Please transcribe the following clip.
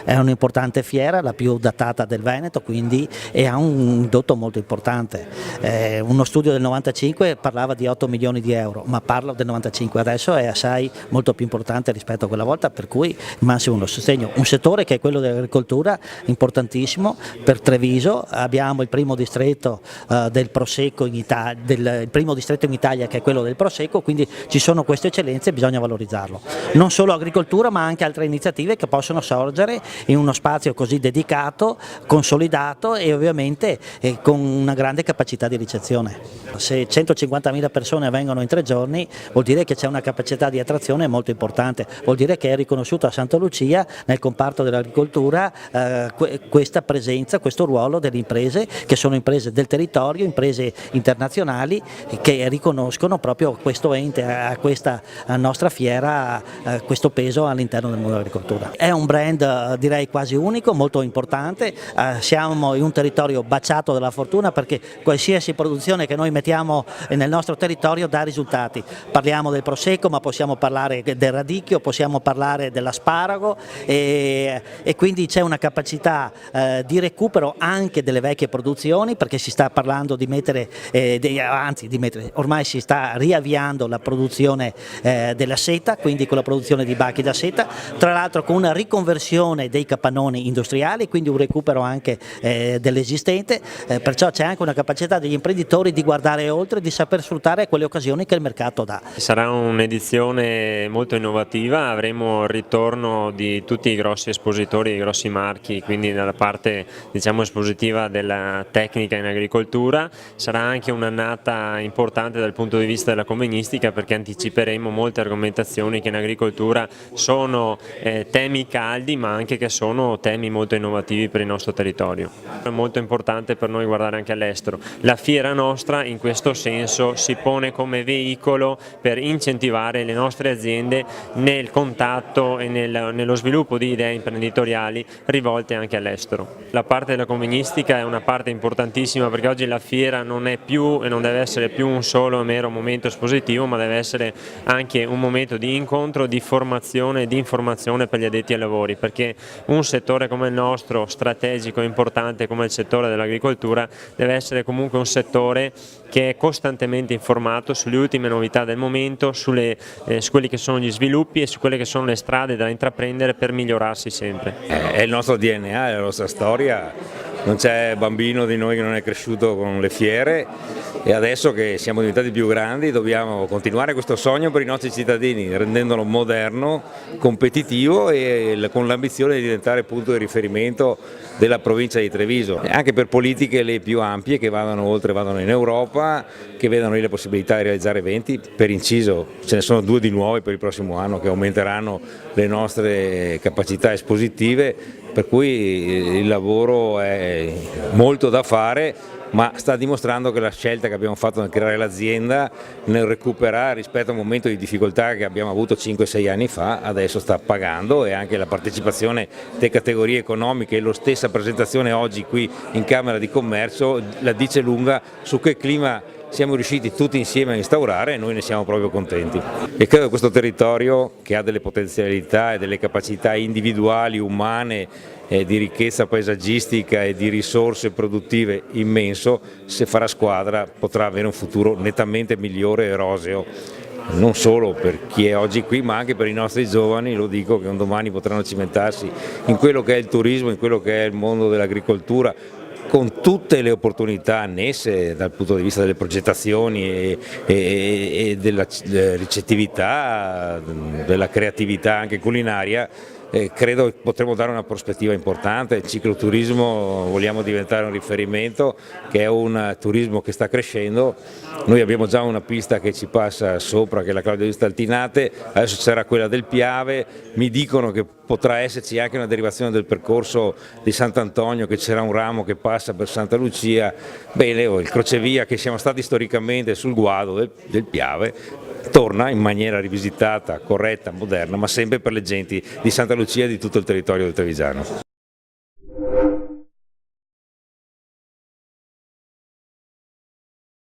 È un'importante fiera, la più datata del Veneto, quindi, e ha un indotto molto importante. Uno studio del 95 parlava di 8 milioni di euro, ma parlo del 95, adesso è assai molto più importante rispetto a quella volta, per cui il massimo sostegno. Un settore che è quello dell'agricoltura, importantissimo per Treviso. Abbiamo il primo distretto del Prosecco in Italia, il primo distretto in Italia che è quello del Prosecco, quindi ci sono queste eccellenze e bisogna valorizzarlo. Non solo agricoltura, ma anche altre iniziative che possono sorgere in uno spazio così dedicato, consolidato e ovviamente con una grande capacità di ricezione. Se 150.000 persone vengono in 3 giorni vuol dire che c'è una capacità di attrazione molto importante, vuol dire che è riconosciuto a Santa Lucia nel comparto dell'agricoltura questa presenza, questo ruolo delle imprese che sono imprese del territorio, imprese internazionali che riconoscono proprio questo ente, a questa nostra fiera, questo peso all'interno del mondo dell'agricoltura. È un brand direi quasi unico, molto importante, siamo in un territorio baciato dalla fortuna perché qualsiasi produzione che noi mettiamo nel nostro territorio dà risultati. Parliamo del prosecco, ma possiamo parlare del radicchio, possiamo parlare dell'asparago e quindi c'è una capacità di recupero anche delle vecchie produzioni, perché si sta parlando di mettere, ormai si sta riavviando la produzione della seta, quindi con la produzione di bacchi da seta, tra l'altro con una riconversione dei capannoni industriali, quindi un recupero anche dell'esistente, perciò c'è anche una capacità degli imprenditori di guardare oltre, di saper sfruttare quelle occasioni che il mercato dà. Sarà un'edizione molto innovativa, avremo il ritorno di tutti i grossi espositori, i grossi marchi, quindi dalla parte diciamo espositiva della tecnica in agricoltura. Sarà anche un'annata importante dal punto di vista della convegnistica, perché anticiperemo molte argomentazioni che in agricoltura sono temi caldi, ma anche che sono temi molto innovativi per il nostro territorio. È molto importante per noi guardare anche all'estero. La fiera nostra in questo senso si pone come veicolo per incentivare le nostre aziende nel contatto e nello sviluppo di idee imprenditoriali rivolte anche all'estero. La parte della convegnistica è una parte importantissima, perché oggi la fiera non è più e non deve essere più un solo mero momento espositivo, ma deve essere anche un momento di incontro, di formazione e di informazione per gli addetti ai lavori, perché un settore come il nostro, strategico e importante come il settore dell'agricoltura, deve essere comunque un settore che è costantemente informato sulle ultime novità del momento, su quelli che sono gli sviluppi e su quelle che sono le strade da intraprendere per migliorarsi sempre. È il nostro DNA, è la nostra storia, non c'è bambino di noi che non è cresciuto con le fiere, e adesso che siamo diventati più grandi dobbiamo continuare questo sogno per i nostri cittadini, rendendolo moderno, competitivo e con l'ambizione di diventare punto di riferimento della provincia di Treviso, anche per politiche le più ampie che vadano oltre, vadano in Europa, che vedano lì la possibilità di realizzare eventi. Per inciso ce ne sono 2 di nuovi per il prossimo anno che aumenteranno le nostre capacità espositive, per cui il lavoro è molto da fare, ma sta dimostrando che la scelta che abbiamo fatto nel creare l'azienda, nel recuperare rispetto a un momento di difficoltà che abbiamo avuto 5-6 anni fa, adesso sta pagando, e anche la partecipazione delle categorie economiche e la stessa presentazione oggi qui in Camera di Commercio la dice lunga su che clima siamo riusciti tutti insieme a instaurare, e noi ne siamo proprio contenti. E credo che questo territorio, che ha delle potenzialità e delle capacità individuali, umane, di ricchezza paesaggistica e di risorse produttive immenso, se farà squadra potrà avere un futuro nettamente migliore e roseo, non solo per chi è oggi qui, ma anche per i nostri giovani, lo dico, che un domani potranno cimentarsi in quello che è il turismo, in quello che è il mondo dell'agricoltura, con tutte le opportunità annesse dal punto di vista delle progettazioni e della ricettività, della creatività anche culinaria. Credo che potremo dare una prospettiva importante. Il cicloturismo vogliamo diventare un riferimento, che è un turismo che sta crescendo. Noi abbiamo già una pista che ci passa sopra, che è la Claudio di Staltinate, adesso c'era quella del Piave, mi dicono che potrà esserci anche una derivazione del percorso di Sant'Antonio, che c'era un ramo che passa per Santa Lucia. Bene, il crocevia che siamo stati storicamente sul guado del Piave torna in maniera rivisitata, corretta, moderna, ma sempre per le genti di Santa Lucia e di tutto il territorio del Trevisano.